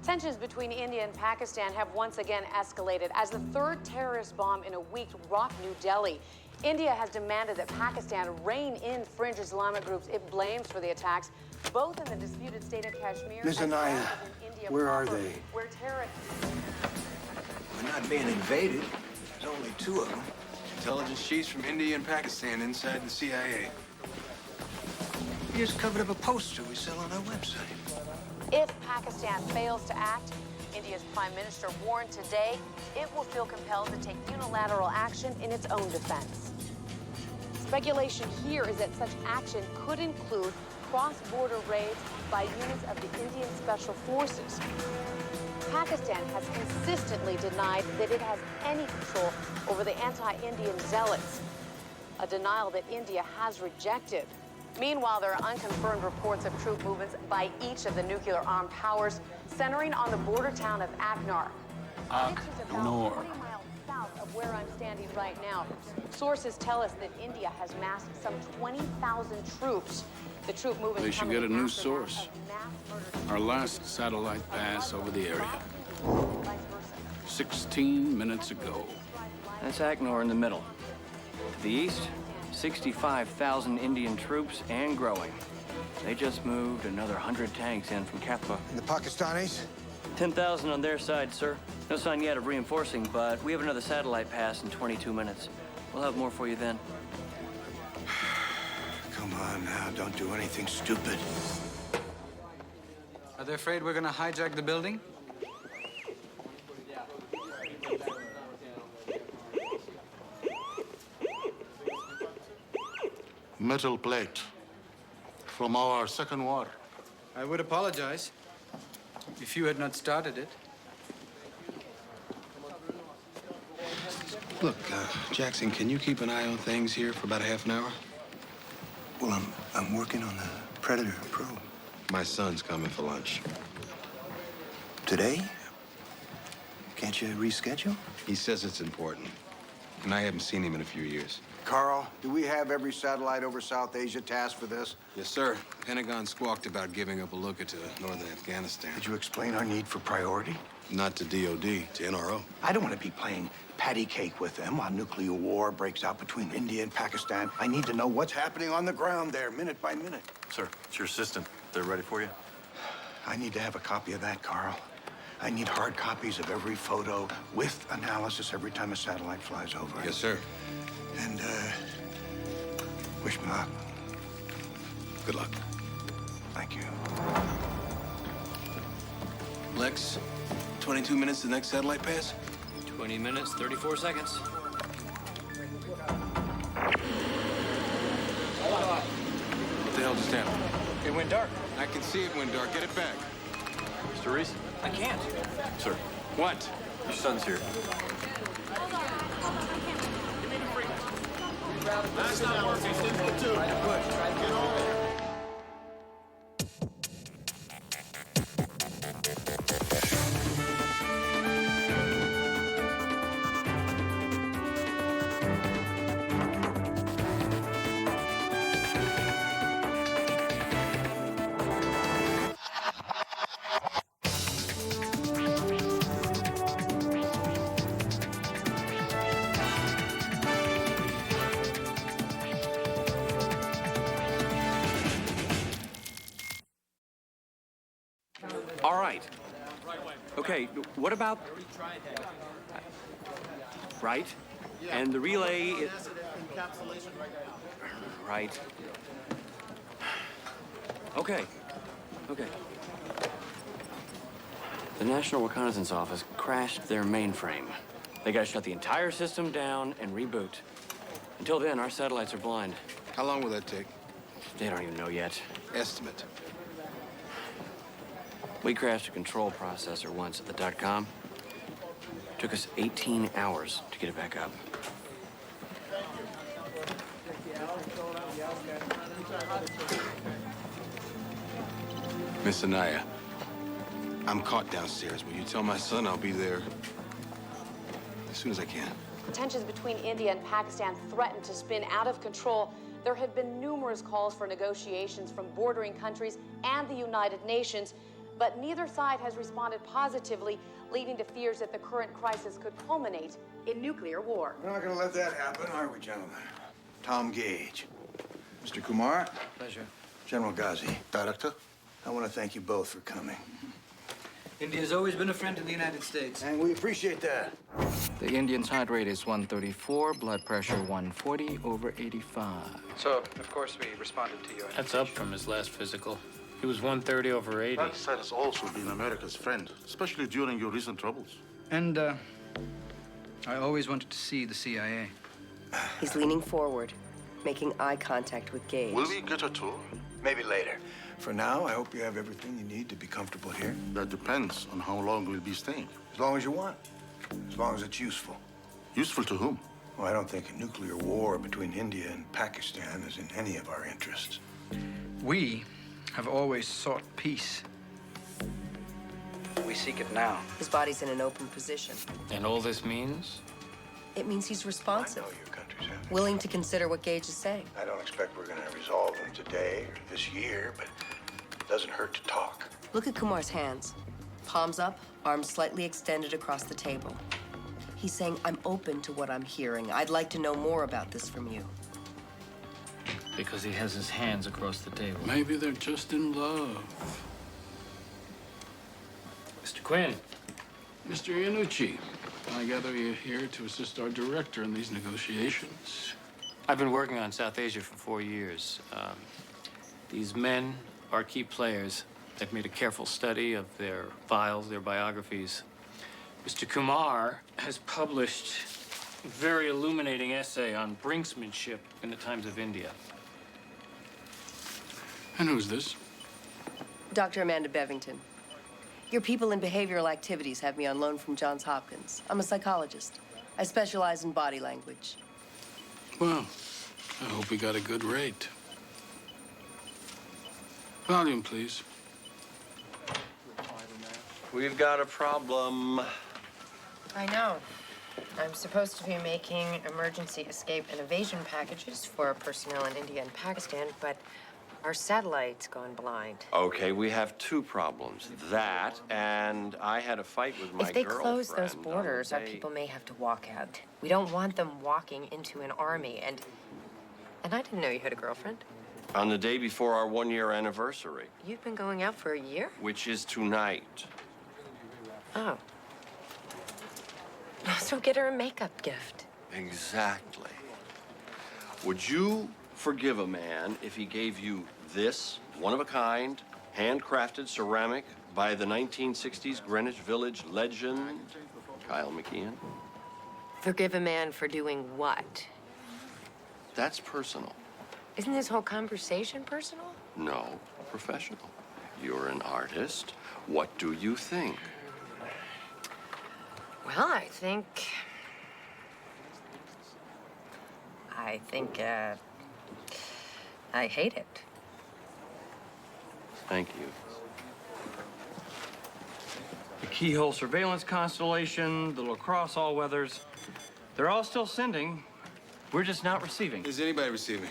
Tensions between India and Pakistan have once again escalated as the third terrorist bomb in a week rocked New Delhi. India has demanded that Pakistan rein in fringe Islamic groups it blames for the attacks, both in the disputed state of Kashmir Ms. as well Anaya, as in India where are proper, they? where terrorists... We're not being invaded. There's only two of them. Intelligence chiefs from India and Pakistan inside the CIA. We just covered up a poster we sell on our website. If Pakistan fails to act, India's Prime Minister warned today it will feel compelled to take unilateral action in its own defense. Speculation here is that such action could include cross-border raids by units of the Indian Special Forces. Pakistan has consistently denied that it has any control over the anti-Indian zealots, a denial that India has rejected. Meanwhile, there are unconfirmed reports of troop movements by each of the nuclear-armed powers, centering on the border town of Aknar. This is about 40 miles south of where I'm standing right now. Sources tell us that India has massed some 20,000 troops. The troop movement. They should get a new source. Our last satellite pass over the area. 16 minutes ago. That's Aknar in the middle. To the east, 65,000 Indian troops and growing. They just moved another 100 tanks in from Kappa. And the Pakistanis? 10,000 on their side, sir. No sign yet of reinforcing, but we have another satellite pass in 22 minutes. We'll have more for you then. Come on now, don't do anything stupid. Are they afraid we're gonna hijack the building? Metal plate from our second war. I would apologize if you had not started it. Look, Jackson, can you keep an eye on things here for about a half an hour? Well, I'm working on the Predator probe. My son's coming for lunch. Today? Can't you reschedule? He says it's important, and I haven't seen him in a few years. Carl, do we have every satellite over South Asia tasked for this? Yes, sir. Pentagon squawked about giving up a look at northern Afghanistan. Did you explain our need for priority? Not to DOD, to NRO. I don't want to be playing patty cake with them while nuclear war breaks out between India and Pakistan. I need to know what's happening on the ground there, minute by minute. Sir, it's your assistant. They're ready for you. I need to have a copy of that, Carl. I need hard copies of every photo with analysis every time a satellite flies over. Yes, sir. And, wish me luck. Good luck. Thank you. Lex, 22 minutes to the next satellite pass? 20 minutes, 34 seconds. What the hell just happened? It went dark. I can see it went dark. Get it back. Mr. Reese? I can't. Sir, What? your son's here. That's not working. Simple too. Get on. All right. Okay, what about... Right? And the relay... Right. Okay. The National Reconnaissance Office crashed their mainframe. They gotta shut the entire system down and reboot. Until then, our satellites are blind. How long will that take? They don't even know yet. Estimate. We crashed a control processor once at the .com. Took us 18 hours to get it back up. Miss Anaya, I'm caught downstairs. Will you tell my son I'll be there as soon as I can? Tensions between India and Pakistan threaten to spin out of control. There have been numerous calls for negotiations from bordering countries and the United Nations. but neither side has responded positively, leading to fears that the current crisis could culminate in nuclear war. We're not gonna let that happen, are we, gentlemen? Tom Gage. Mr. Kumar. Pleasure. General Ghazi. Director? I want to thank you both for coming. India's always been a friend to the United States. And we appreciate that. The Indian's heart rate is 134, blood pressure 140/85. So, of course, we responded to your That's up from his last physical. He was 130/80. That side has also been America's friend, especially during your recent troubles. And, I always wanted to see the CIA. He's leaning forward, making eye contact with Gage. Will we get a tour? Maybe later. For now, I hope you have everything you need to be comfortable here. That depends on how long we'll be staying. As long as you want. As long as it's useful. Useful to whom? Well, I don't think a nuclear war between India and Pakistan is in any of our interests. We have always sought peace. We seek it now. His body's in an open position. And all this means? It means he's responsive, I know your country's having. willing to consider what Gage is saying. I don't expect we're going to resolve them today or this year, but it doesn't hurt to talk. Look at Kumar's hands. Palms up, arms slightly extended across the table. He's saying, I'm open to what I'm hearing. I'd like to know more about this from you. Because he has his hands across the table. Maybe they're just in love. Mr. Quinn. Mr. Iannucci, I gather you're here to assist our director in these negotiations. I've been working on South Asia for 4 years. These men are key players. I've made a careful study of their files, their biographies. Mr. Kumar has published a very illuminating essay on brinksmanship in the times of India. And who's this? Dr. Amanda Bevington. Your people in behavioral activities have me on loan from Johns Hopkins. I'm a psychologist. I specialize in body language. Well, I hope we got a good rate. Volume, please. We've got a problem. I know. I'm supposed to be making emergency escape and evasion packages for personnel in India and Pakistan, but our satellite's gone blind. Okay, we have two problems. That, and I had a fight with my If they girlfriend. close those borders, our people may have to walk out. We don't want them walking into an army, and I didn't know you had a girlfriend. On the day before our 1-year anniversary, You've been going out for a year? which is tonight. Oh. So get her a makeup gift. Exactly. Would you forgive a man if he gave you this one-of-a-kind, handcrafted ceramic by the 1960s Greenwich Village legend, Kyle McKeon? Forgive a man for doing what? That's personal. Isn't this whole conversation personal? No, professional. You're an artist. What do you think? Well, I think, I hate it. Thank you. The Keyhole Surveillance Constellation, the Lacrosse All-Weathers, they're all still sending. We're just not receiving. Is anybody receiving?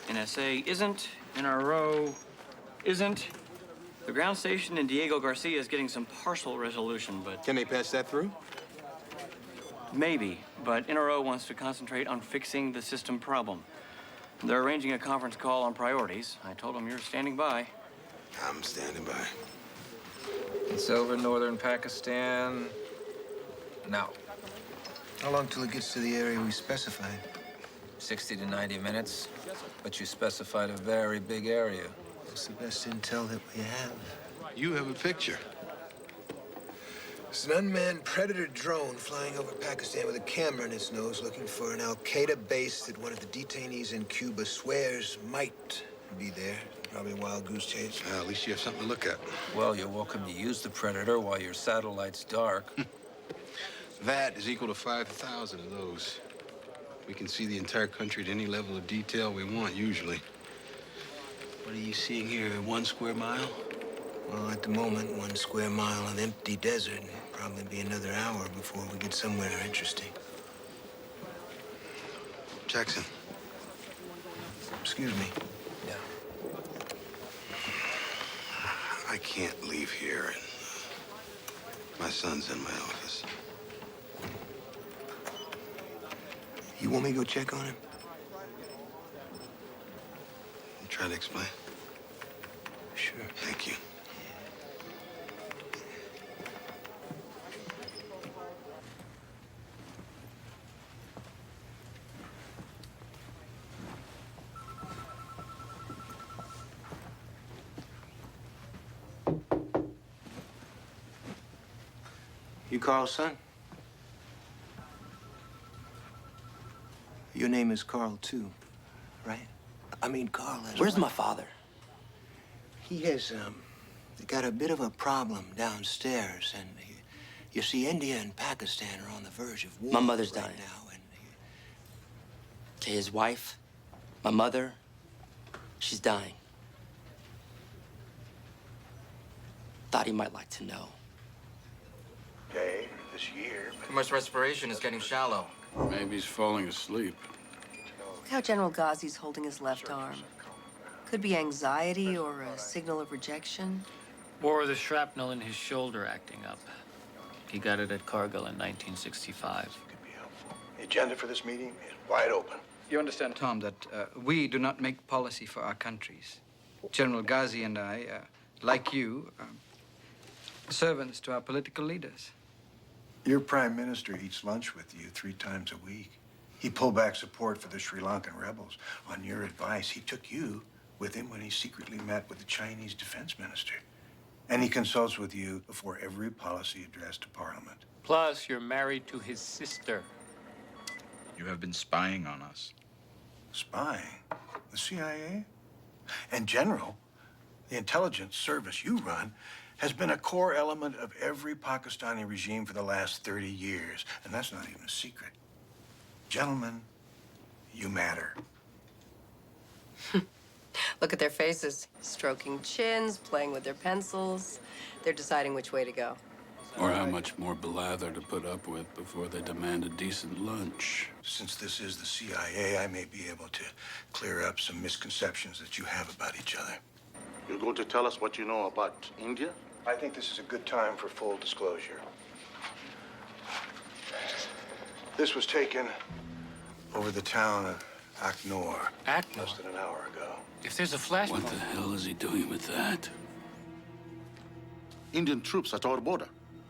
NSA isn't, NRO isn't. The ground station in Diego Garcia is getting some partial resolution, but... Can they patch that through? Maybe, but NRO wants to concentrate on fixing the system problem. They're arranging a conference call on priorities. I told them you're standing by. I'm standing by. It's over northern Pakistan now. How long till it gets to the area we specified? 60 to 90 minutes, but you specified a very big area. It's the best intel that we have. You have a picture. It's an unmanned Predator drone flying over Pakistan with a camera in its nose looking for an Al-Qaeda base that one of the detainees in Cuba swears might be there. Probably a wild goose chase. Well, at least you have something to look at. Well, you're welcome to use the Predator while your satellite's dark. That is equal to 5,000 of those. We can see the entire country at any level of detail we want, usually. What are you seeing here, 1 square mile? Well, at the moment, 1 square mile of empty desert. It'll probably be another hour before we get somewhere interesting. Jackson. Excuse me. Yeah. I can't leave here, and my son's in my office. You want me to go check on him? You try to explain? Sure. Thank you. You Carl's son? Your name is Carl, too, right? I mean, Carl has... Where's my father? He has, got a bit of a problem downstairs, and you see, India and Pakistan are on the verge of war. My mother's right dying. now, and Okay, his wife, my mother, she's dying. Thought he might like to know. Okay, this year. Too much respiration is getting shallow. Maybe he's falling asleep. Look how General Ghazi's holding his left arm. Could be anxiety or a signal of rejection. Or the shrapnel in his shoulder acting up. He got it at Cargill in 1965. The agenda for this meeting is wide open. You understand, Tom, that we do not make policy for our countries. General Ghazi and I, like you, servants to our political leaders. Your prime minister eats lunch with you 3 times a week. He pulled back support for the Sri Lankan rebels. On your advice, he took you with him when he secretly met with the Chinese defense minister. And he consults with you before every policy address to Parliament. Plus, you're married to his sister. You have been spying on us. Spying? The CIA? And General, the intelligence service you run has been a core element of every Pakistani regime for the last 30 years. And that's not even a secret. Gentlemen, you matter. Look at their faces. Stroking chins, playing with their pencils. They're deciding which way to go. Or how much more blather to put up with before they demand a decent lunch. Since this is the CIA, I may be able to clear up some misconceptions that you have about each other. You're going to tell us what you know about India? I think this is a good time for full disclosure. This was taken over the town of Aknor. Aknor? Less than an hour ago. If there's a flashpoint... What the hell is he doing with that? Indian troops at our border.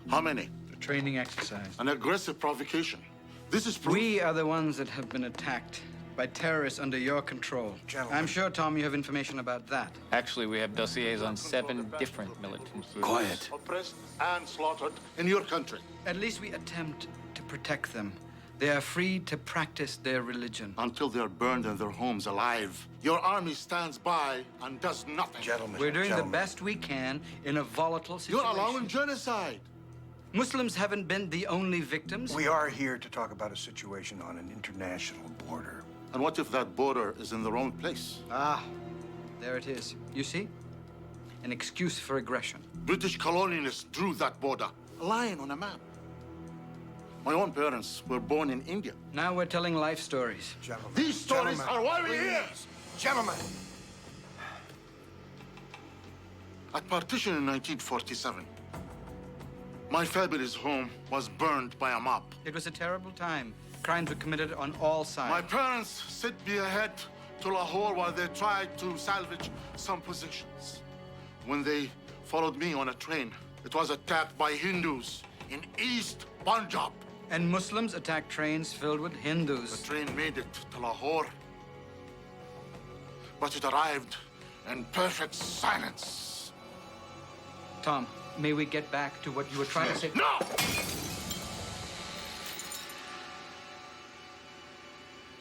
How many? A training exercise. An aggressive provocation. This is proof. We are the ones that have been attacked by terrorists under your control. Gentlemen. I'm sure, Tom, you have information about that. Actually, we have dossiers on 7 different militant groups. Quiet. Oppressed and slaughtered in your country. At least we attempt to protect them. They are free to practice their religion. Until they're burned in their homes alive. Your army stands by and does nothing. Gentlemen. We're doing gentlemen. the best we can in a volatile situation. You're allowing genocide. Muslims haven't been the only victims. We are here to talk about a situation on an international border. And what if that border is in the wrong place? Ah, there it is. You see? An excuse for aggression. British colonialists drew that border. A line on a map. My own parents were born in India. Now we're telling life stories. Gentlemen. These stories Gentlemen, are why we're here. please. Gentlemen. At partition in 1947, my family's home was burned by a mob. It was a terrible time. Crimes were committed on all sides. My parents sent me ahead to Lahore while they tried to salvage some possessions. When they followed me on a train, it was attacked by Hindus in East Punjab. And Muslims attacked trains filled with Hindus. The train made it to Lahore, but it arrived in perfect silence. Tom, may we get back to what you were trying to say? No!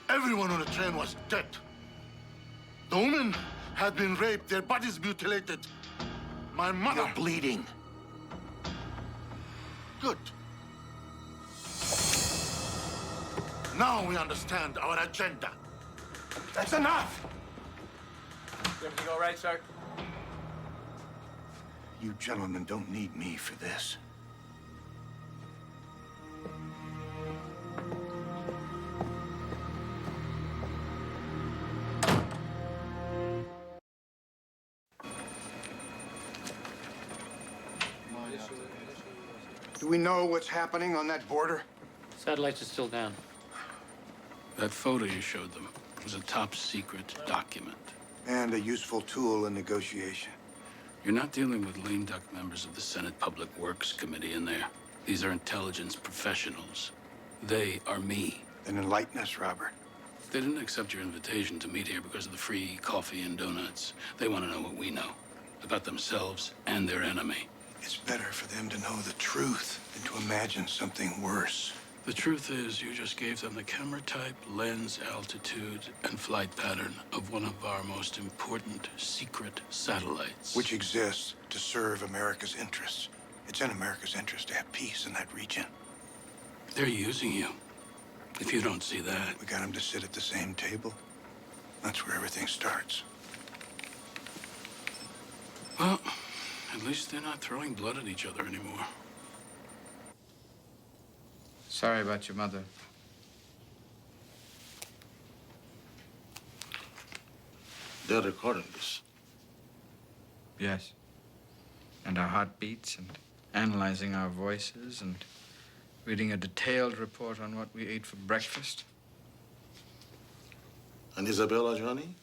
Everyone on the train was dead. The women had been raped, their bodies mutilated. My mother... You're bleeding. Good. Now we understand our agenda. That's enough! Everything all right, sir? You gentlemen don't need me for this. Do we know what's happening on that border? Satellites are still down. That photo you showed them was a top secret document. And a useful tool in negotiation. You're not dealing with lame duck members of the Senate Public Works Committee in there. These are intelligence professionals. They are me. Then enlighten us, Robert. They didn't accept your invitation to meet here because of the free coffee and donuts. They want to know what we know about themselves and their enemy. It's better for them to know the truth than to imagine something worse. The truth is, you just gave them the camera type, lens, altitude, and flight pattern of one of our most important secret satellites. Which exists to serve America's interests. It's in America's interest to have peace in that region. They're using you. If you don't see that... We got them to sit at the same table. That's where everything starts. Well, at least they're not throwing blood at each other anymore. Sorry about your mother. They're recording this. Yes. And our heartbeats, and analyzing our voices, and reading a detailed report on what we ate for breakfast. And Isabella Johnny?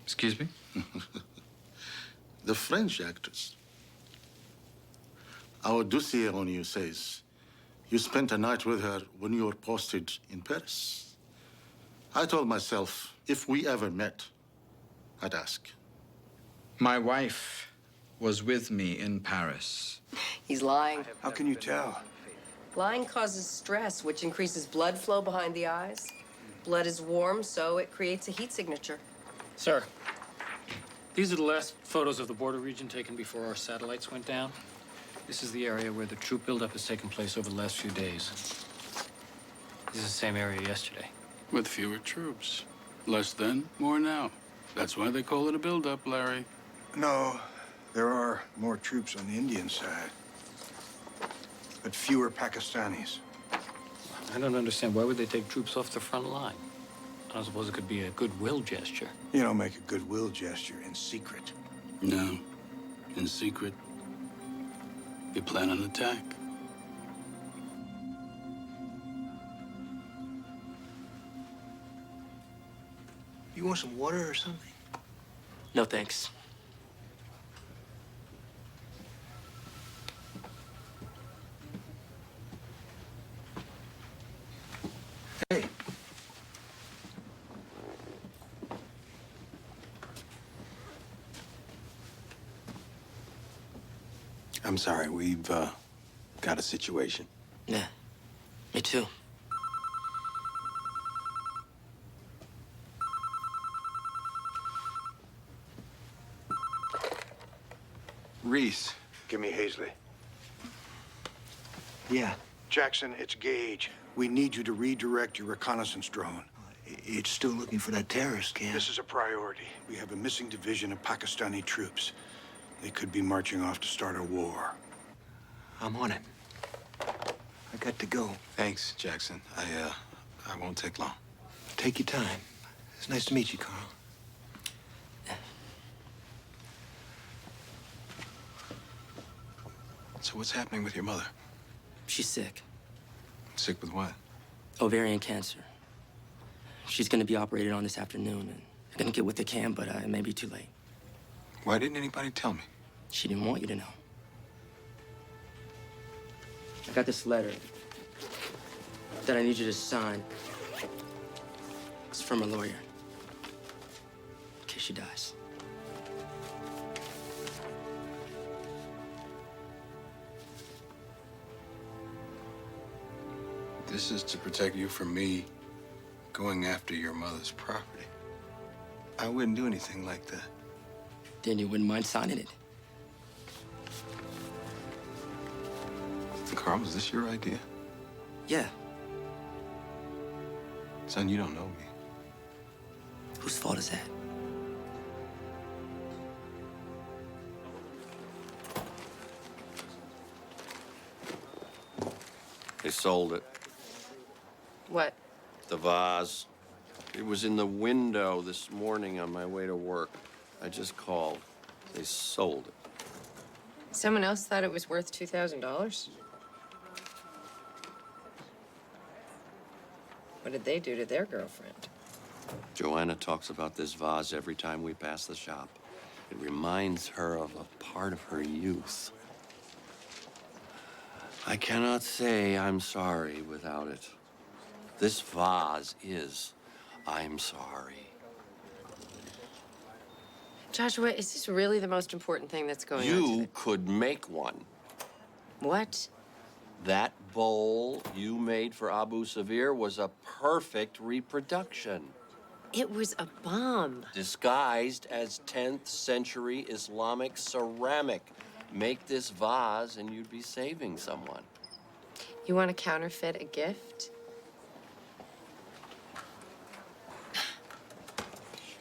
Excuse me? The French actress. Our dossier on you says you spent a night with her when you were posted in Paris. I told myself, if we ever met, I'd ask. My wife was with me in Paris. He's lying. How can you tell? Lying causes stress, which increases blood flow behind the eyes. Blood is warm, so it creates a heat signature. Sir, these are the last photos of the border region taken before our satellites went down. This is the area where the troop buildup has taken place over the last few days. This is the same area yesterday. With fewer troops. Less then, more now. That's why they call it a buildup, Larry. No, there are more troops on the Indian side. But fewer Pakistanis. I don't understand. Why would they take troops off the front line? I don't suppose it could be a goodwill gesture. You don't make a goodwill gesture in secret. No. In secret. You plan an attack. You want some water or something? No thanks. Hey. I'm sorry, we've got a situation. Yeah, me too. Reese. Give me Hazley. Yeah. Jackson, it's Gage. We need you to redirect your reconnaissance drone. It's still looking for that terrorist camp. This is a priority. We have a missing division of Pakistani troops. They could be marching off to start a war. I'm on it. I got to go. Thanks, Jackson. I won't take long. Take your time. It's nice to meet you, Carl. So what's happening with your mother? She's sick. Sick with what? Ovarian cancer. She's gonna be operated on this afternoon, and I'm gonna get what they can, but it may be too late. Why didn't anybody tell me? She didn't want you to know. I got this letter that I need you to sign. It's from her lawyer, in case she dies. This is to protect you from me going after your mother's property. I wouldn't do anything like that. Then you wouldn't mind signing it. Carl, was this your idea? Yeah. Son, you don't know me. Whose fault is that? They sold it. What? The vase. It was in the window this morning on my way to work. I just called. They sold it. Someone else thought it was worth $2,000? What did they do to their girlfriend? Joanna talks about this vase every time we pass the shop. It reminds her of a part of her youth. I cannot say I'm sorry without it. This vase is I'm sorry. Joshua, is this really the most important thing that's going on You today? could make one. What? That bowl you made for Abu Savir was a perfect reproduction. It was a bomb. Disguised as 10th century Islamic ceramic. Make this vase and you'd be saving someone. You want to counterfeit a gift?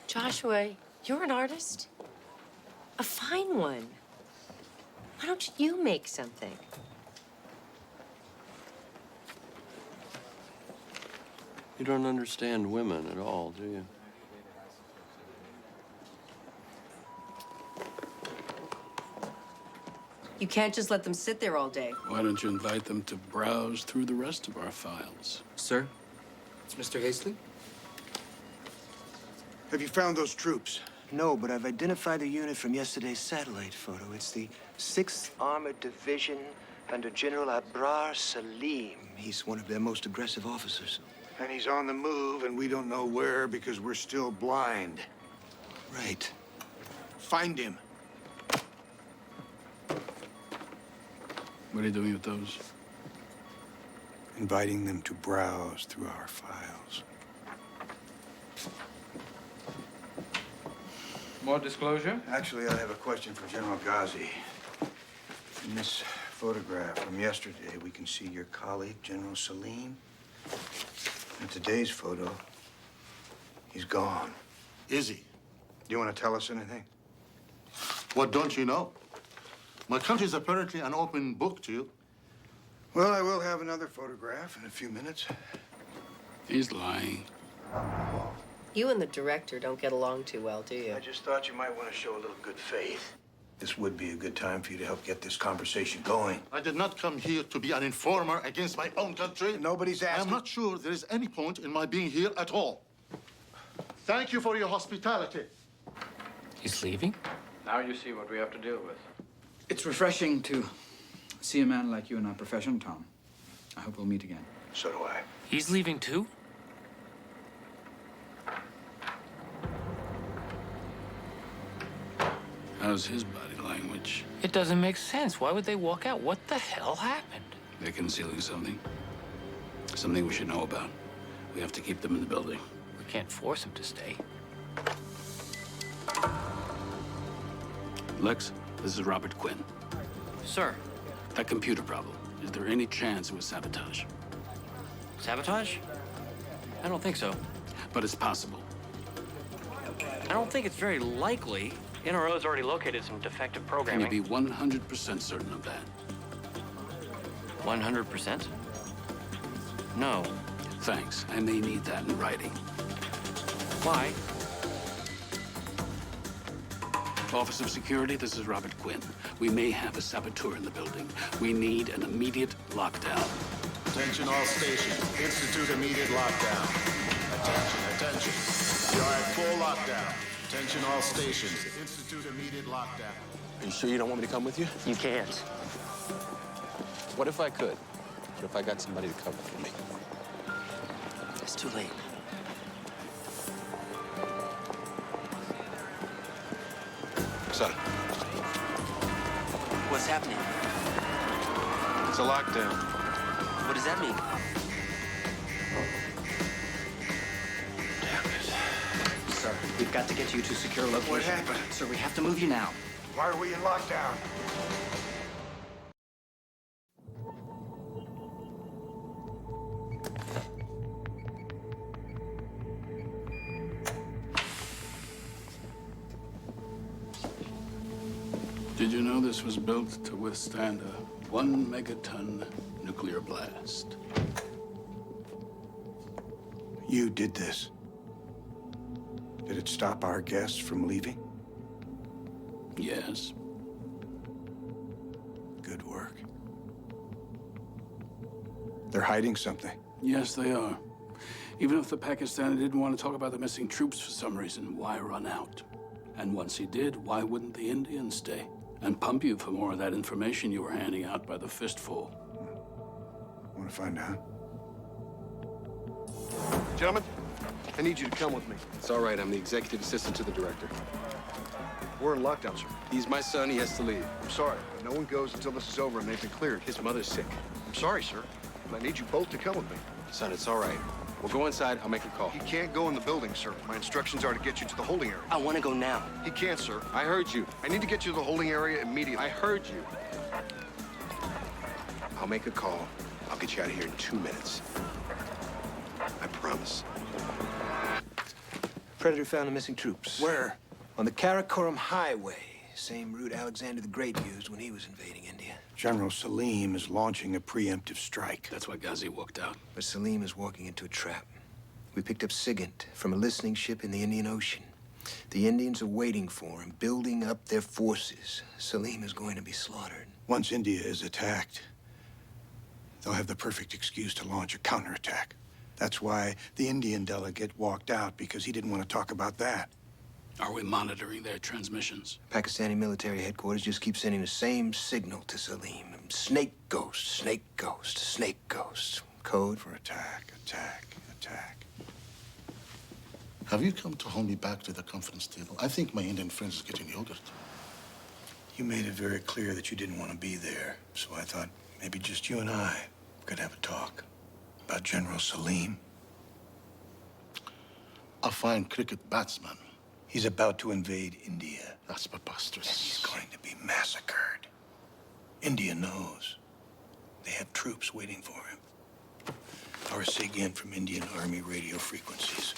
Joshua, you're an artist? A fine one. Why don't you make something? You don't understand women at all, do you? You can't just let them sit there all day. Why don't you invite them to browse through the rest of our files? Sir, it's Mr. Hastley. Have you found those troops? No, but I've identified the unit from yesterday's satellite photo. It's the 6th Armored Division under General Abrar Salim. He's one of their most aggressive officers. And he's on the move, and we don't know where because we're still blind. Right. Find him. What are you doing with those? Inviting them to browse through our files. More disclosure? Actually, I have a question for General Ghazi. In this photograph from yesterday, we can see your colleague, General Salim. In today's photo, he's gone. Is he? Do you want to tell us anything? What don't you know? My country is apparently an open book to you. Well, I will have another photograph in a few minutes. He's lying. You and the director don't get along too well, do you? I just thought you might want to show a little good faith. This would be a good time for you to help get this conversation going. I did not come here to be an informer against my own country. Nobody's asking. I'm not sure there is any point in my being here at all. Thank you for your hospitality. He's leaving? Now you see what we have to deal with. It's refreshing to see a man like you in our profession, Tom. I hope we'll meet again. So do I. He's leaving too? How's his body language? It doesn't make sense. Why would they walk out? What the hell happened? They're concealing something. Something we should know about. We have to keep them in the building. We can't force him to stay. Lex, this is Robert Quinn. Sir, That computer problem, is there any chance it was sabotage? sabotage? I don't think so. But it's possible. I don't think it's very likely. NRO's already located some defective Can programming. you be 100% certain of that? 100%? No. Thanks. I may need that in writing. Why? Office of Security, this is Robert Quinn. We may have a saboteur in the building. We need an immediate lockdown. Attention all stations. Institute immediate lockdown. Attention. We are at full lockdown. Attention all stations. Institute immediate lockdown. Are you sure you don't want me to come with you? You can't. What if I could? What if I got somebody to cover for me? It's too late. Son, What's happening? it's a lockdown. What does that mean? Sir, we've got to get you to secure location. What happened? Sir, we have to move you now. Why are we in lockdown? Did you know this was built to withstand a 1 megaton nuclear blast? You did this. Did it stop our guests from leaving? Yes. good work. They're hiding something. Yes, they are. Even if the Pakistani didn't want to talk about the missing troops for some reason, why run out? And once he did, why wouldn't the Indians stay and pump you for more of that information you were handing out by the fistful? Want to find out? Gentlemen, I need you to come with me. It's all right. I'm the executive assistant to the director. We're in lockdown, sir. He's my son. He has to leave. I'm sorry, but no one goes until this is over and they've been cleared. His mother's sick. I'm sorry, sir, but I need you both to come with me. Son, it's all right. We'll go inside. I'll make a call. He can't go in the building, sir. My instructions are to get you to the holding area. I want to go now. He can't, sir. I heard you. I need to get you to the holding area immediately. I heard you. I'll make a call. I'll get you out of here in 2 minutes. I promise. Predator found the missing troops. Where? On the Karakoram Highway. Same route Alexander the Great used when he was invading India. General Salim is launching a preemptive strike. That's why Ghazi walked out. But Salim is walking into a trap. We picked up SIGINT from a listening ship in the Indian Ocean. The Indians are waiting for him, building up their forces. Salim is going to be slaughtered. Once India is attacked, they'll have the perfect excuse to launch a counterattack. That's why the Indian delegate walked out, because he didn't want to talk about that. Are we monitoring their transmissions? Pakistani military headquarters just keep sending the same signal to Salim. Snake ghost, snake ghost, snake ghost. Code for attack, attack, attack. Have you come to hold me back to the conference table? I think my Indian friend is getting yogurt. You made it very clear that you didn't want to be there, so I thought maybe just you and I could have a talk about General Salim. A fine cricket batsman. He's about to invade India. That's preposterous. And he's going to be massacred. India knows. They have troops waiting for him. Our SIGINT from Indian Army radio frequencies.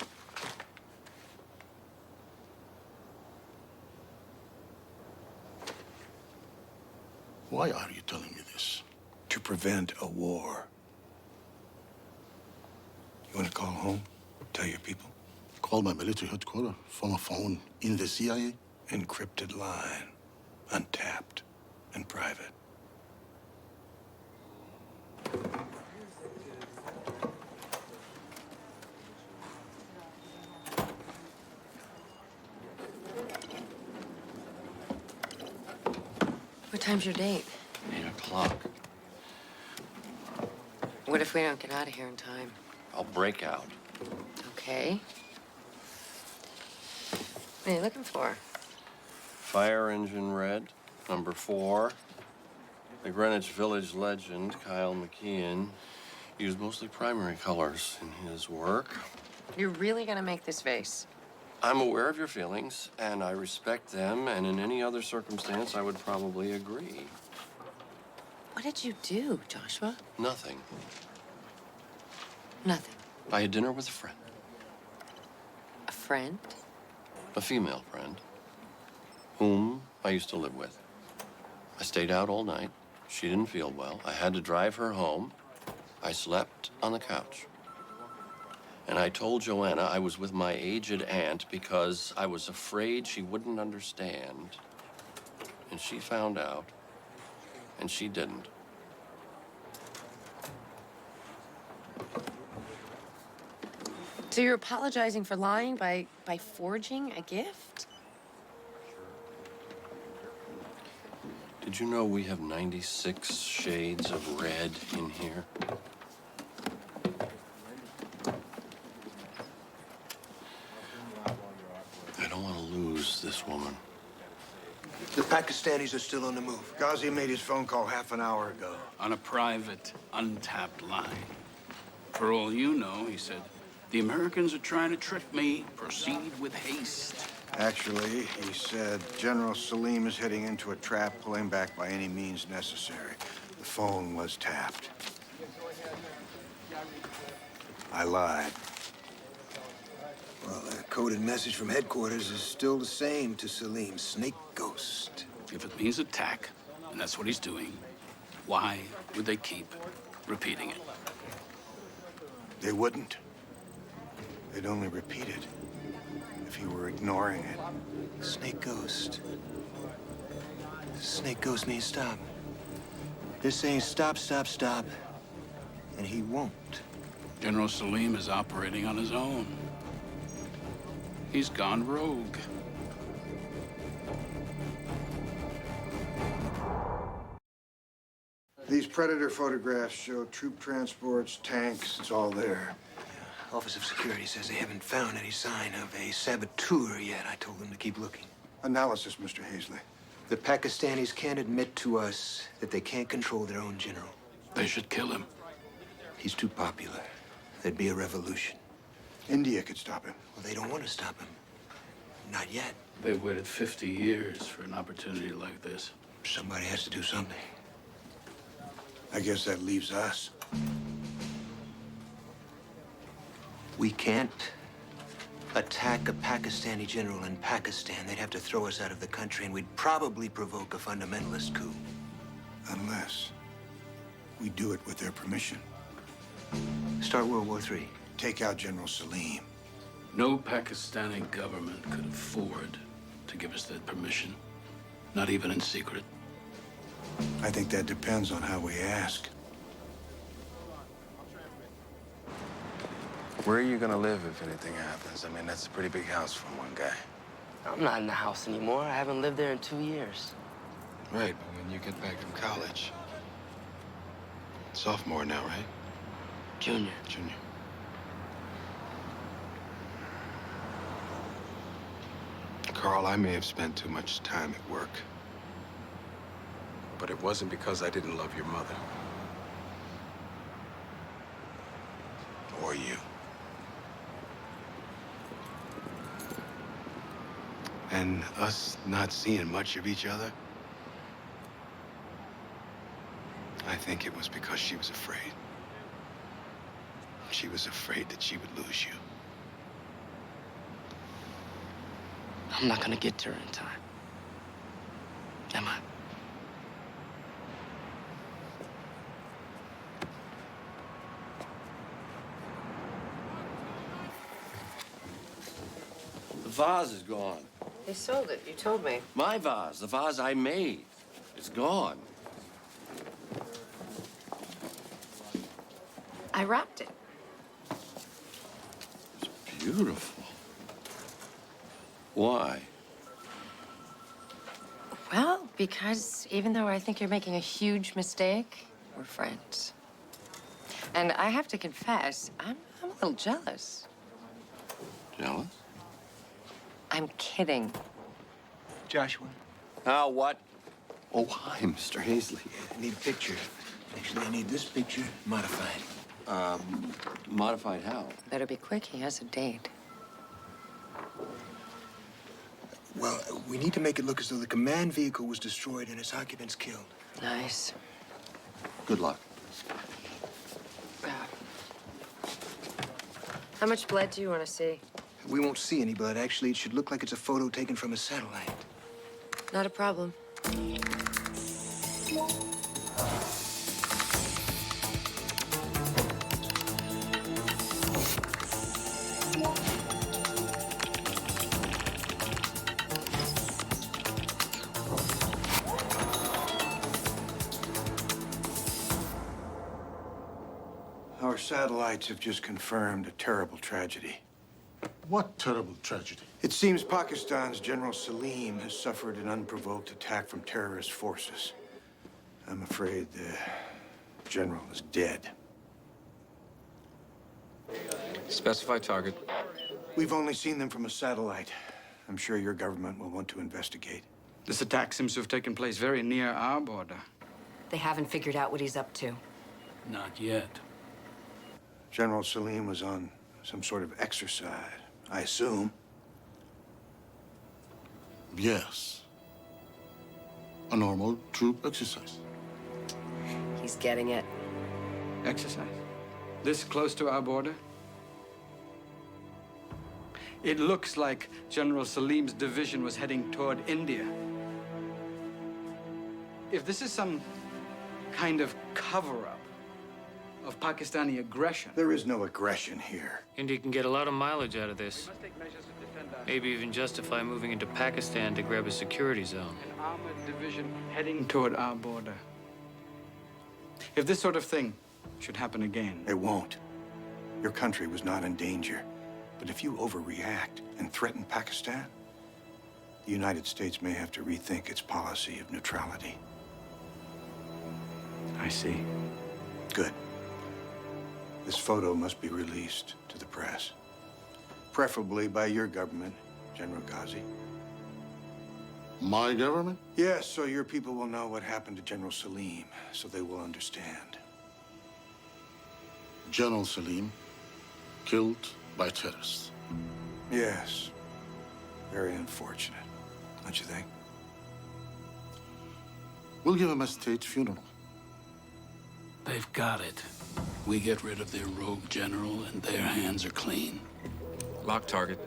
Why are you telling me this? To prevent a war. You want to call home? Tell your people? Call my military headquarters from a phone in the CIA? Encrypted line. Untapped and private. What time's your date? 8 o'clock. What if we don't get out of here in time? I'll break out. Okay. What are you looking for? Fire engine red, number 4. The Greenwich Village legend, Kyle McKeon, used mostly primary colors in his work. You're really gonna make this vase? I'm aware of your feelings, and I respect them, and in any other circumstance, I would probably agree. What did you do, Joshua? Nothing. Nothing. I had dinner with a friend. A friend? A female friend, whom I used to live with. I stayed out all night. She didn't feel well. I had to drive her home. I slept on the couch. And I told Joanna I was with my aged aunt because I was afraid she wouldn't understand. And she found out, and she didn't. So you're apologizing for lying by forging a gift? Did you know we have 96 shades of red in here? I don't want to lose this woman. The Pakistanis are still on the move. Ghazi made his phone call half an hour ago. On a private, untapped line. For all you know, he said, the Americans are trying to trick me. Proceed with haste. Actually, he said General Salim is heading into a trap, pulling back by any means necessary. The phone was tapped. I lied. Well, the coded message from headquarters is still the same to Salim. Snake ghost. If it means attack, and that's what he's doing, why would they keep repeating it? They wouldn't. They'd only repeat it if you were ignoring it. Snake ghost. Snake ghost means stop. They're saying stop, stop, stop, and he won't. General Salim is operating on his own. He's gone rogue. These Predator photographs show troop transports, tanks, it's all there. Office of Security says they haven't found any sign of a saboteur yet. I told them to keep looking. Analysis, Mr. Hazley. The Pakistanis can't admit to us that they can't control their own general. They should kill him. He's too popular. There'd be a revolution. India could stop him. Well, they don't want to stop him. Not yet. They've waited 50 years for an opportunity like this. Somebody has to do something. I guess that leaves us. We can't attack a Pakistani general in Pakistan. They'd have to throw us out of the country, and we'd probably provoke a fundamentalist coup. Unless we do it with their permission. Start World War III. Take out General Salim. No Pakistani government could afford to give us that permission. Not even in secret. I think that depends on how we ask. Where are you gonna live if anything happens? I mean, that's a pretty big house for one guy. I'm not in the house anymore. I haven't lived there in 2 years. Right, but when you get back from college. Sophomore now, right? Junior. Junior. Carl, I may have spent too much time at work. But it wasn't because I didn't love your mother. Or you. And us not seeing much of each other, I think it was because she was afraid. She was afraid that she would lose you. I'm not gonna get to her in time. Am I? The vase is gone. They sold it, you told me. My vase, the vase I made. It's gone. I wrapped it. Beautiful. Why? Well, because even though I think you're making a huge mistake, we're friends. And I have to confess, I'm a little jealous. Jealous? I'm kidding. Joshua? What? Oh, hi, Mr. Hazley. I need a picture. Actually, I need this picture modified. Modified how? Better be quick, he has a date. Well, we need to make it look as though the command vehicle was destroyed and its occupants killed. Nice. Good luck. How much blood do you want to see? We won't see any blood. Actually, it should look like it's a photo taken from a satellite. Not a problem. Our satellites have just confirmed a terrible tragedy. What terrible tragedy? It seems Pakistan's General Salim has suffered an unprovoked attack from terrorist forces. I'm afraid the general is dead. Specify target. We've only seen them from a satellite. I'm sure your government will want to investigate. This attack seems to have taken place very near our border. They haven't figured out what he's up to. Not yet. General Salim was on some sort of exercise, I assume. Yes. A normal troop exercise. He's getting it. Exercise? This close to our border? It looks like General Salim's division was heading toward India. If this is some kind of cover-up of Pakistani aggression... There is no aggression here. India can get a lot of mileage out of this. Maybe even justify moving into Pakistan to grab a security zone. An armored division heading toward our border. If this sort of thing should happen again... It won't. Your country was not in danger. But if you overreact and threaten Pakistan, the United States may have to rethink its policy of neutrality. I see. Good. This photo must be released to the press. Preferably by your government, General Ghazi. My government? Yes, so your people will know what happened to General Salim, so they will understand. General Salim, killed by terrorists. Yes. Very unfortunate, don't you think? We'll give him a state funeral. They've got it. We get rid of their rogue general, and their hands are clean. Lock target.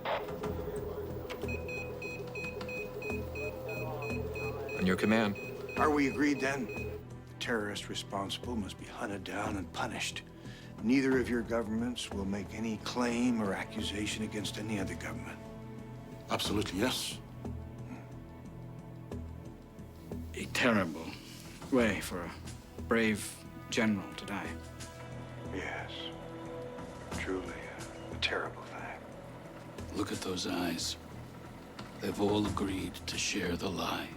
On your command. Are we agreed then? The terrorist responsible must be hunted down and punished. Neither of your governments will make any claim or accusation against any other government. Absolutely, yes. A terrible way for a brave general to die. Yes. Truly a terrible thing. Look at those eyes. They've all agreed to share the lie.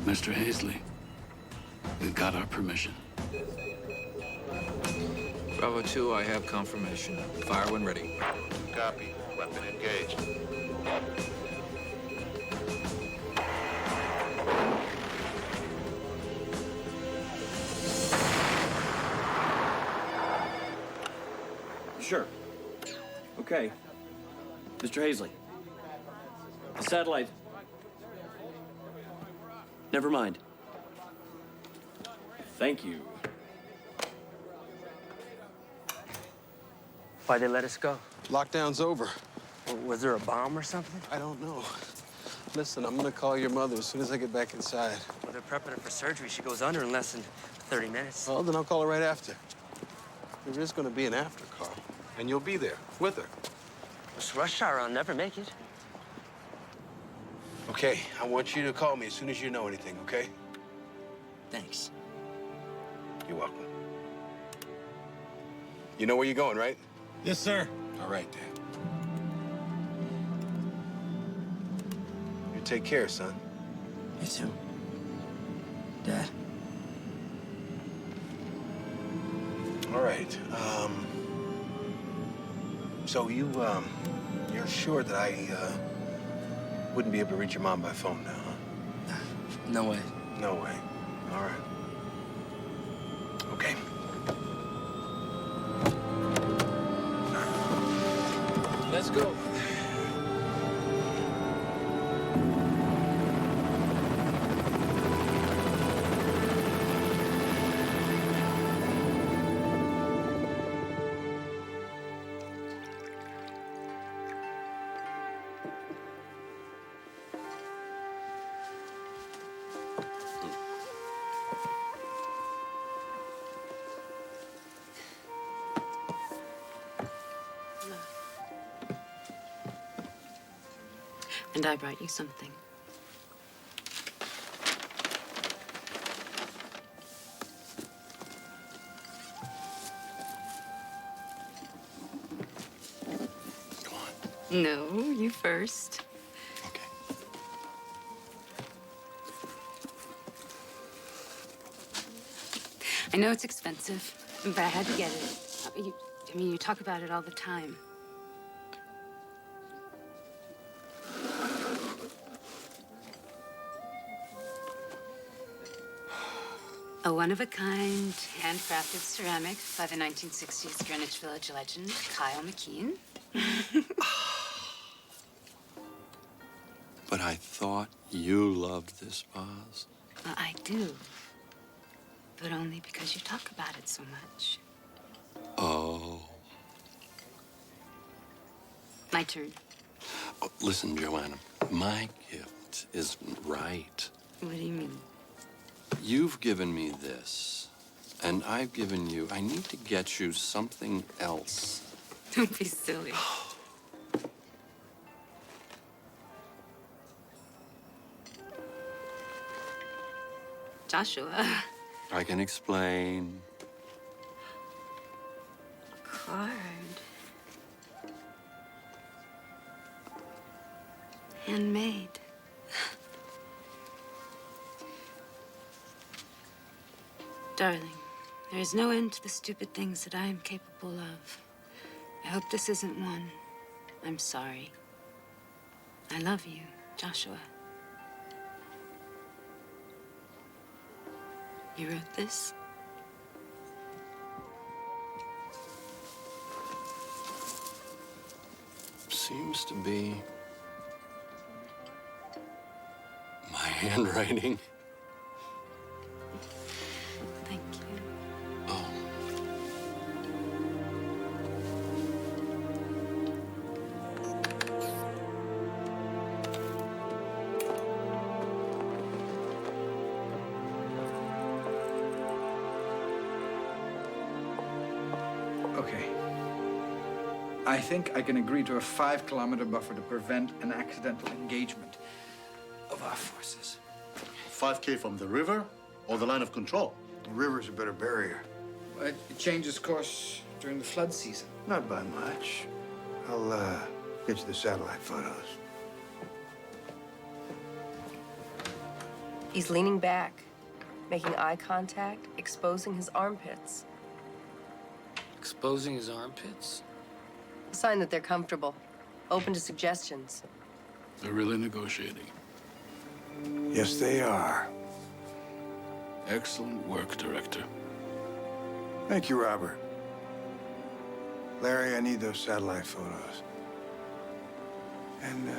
Mr. Hazley, we've got our permission. Bravo 2, I have confirmation. Fire when ready. Copy. Weapon engaged. Sure. Okay. Mr. Hazley. The satellite. Never mind. Thank you. Why'd they let us go? Lockdown's over. Was there a bomb or something? I don't know. Listen, I'm gonna call your mother as soon as I get back inside. Well, they're prepping her for surgery. She goes under in less than 30 minutes. Well, then I'll call her right after. There is gonna be an after call, and you'll be there with her. It's rush hour. I'll never make it. Okay, I want you to call me as soon as you know anything, okay? Thanks. You're welcome. You know where you're going, right? Yes, sir. All right, then. You take care, son. You too. Dad. All right. So you're sure that I wouldn't be able to reach your mom by phone now, huh? No way. No way. All right. Okay. Let's go. And I brought you something. Go on. No, you first. Okay. I know it's expensive, but I had to get it. I mean, you talk about it all the time. A one-of-a-kind, handcrafted ceramic by the 1960s Greenwich Village legend, Kyle McKean. But I thought you loved this vase. Well, I do. But only because you talk about it so much. Oh. My turn. Oh, listen, Joanna, my gift isn't right. What do you mean? You've given me this, and I've given you. I need to get you something else. Don't be silly. Joshua. I can explain. Card. Handmade. Darling, there is no end to the stupid things that I am capable of. I hope this isn't one. I'm sorry. I love you, Joshua. You wrote this? Seems to be my handwriting. Thank you. Oh. Okay. I think I can agree to a 5-kilometer buffer to prevent an accidental engagement of our forces. 5K from the river or the line of control? The river's a better barrier. It changes course during the flood season. Not by much. I'll get you the satellite photos. He's leaning back, making eye contact, exposing his armpits. Exposing his armpits? A sign that they're comfortable, open to suggestions. They're really negotiating. Yes, they are. Excellent work, Director. Thank you, Robert. Larry, I need those satellite photos. And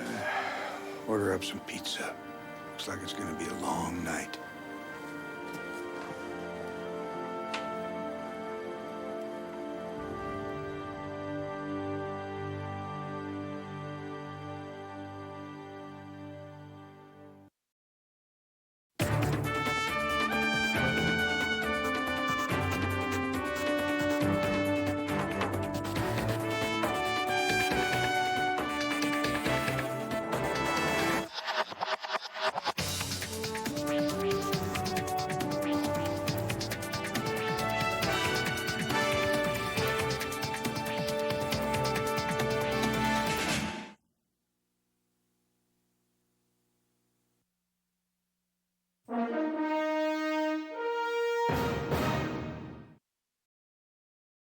order up some pizza. Looks like it's gonna be a long night.